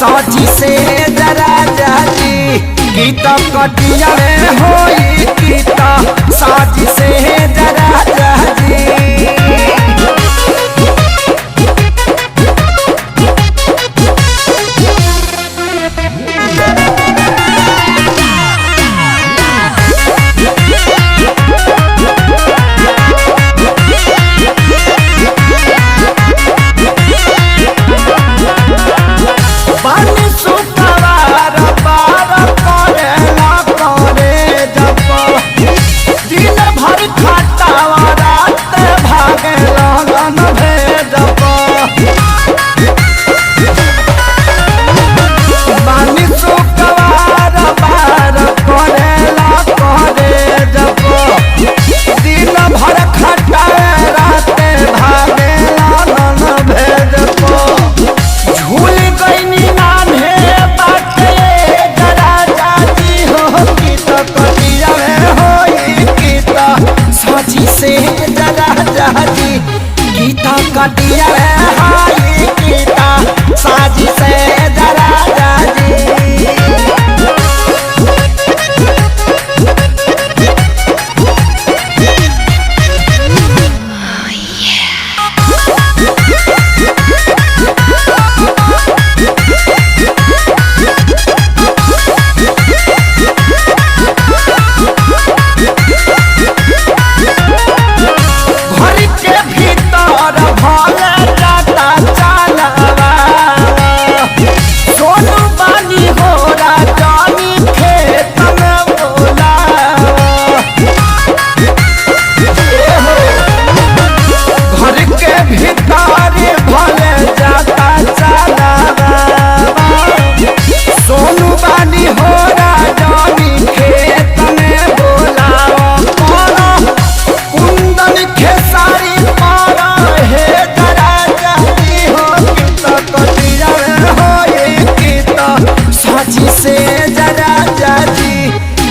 साची से जरा जाती गीता कटिया में होई गीता साची से जरा जाती। गीता कटिया हाई गीता साजी से जरा जाजी।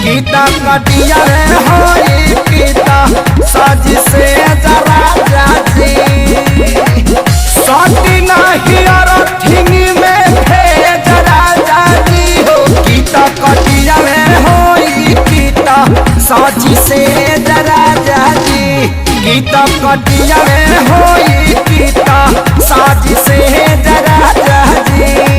गीता कटिया होई गीता साजी से जरा जाजी। सती नहीं अरथिंगी में थे जरा जाजी हो गीता कटिया होई गीता साजी से जरा जाजी। गीता कटिया होई गीता साजी से जरा जाजी।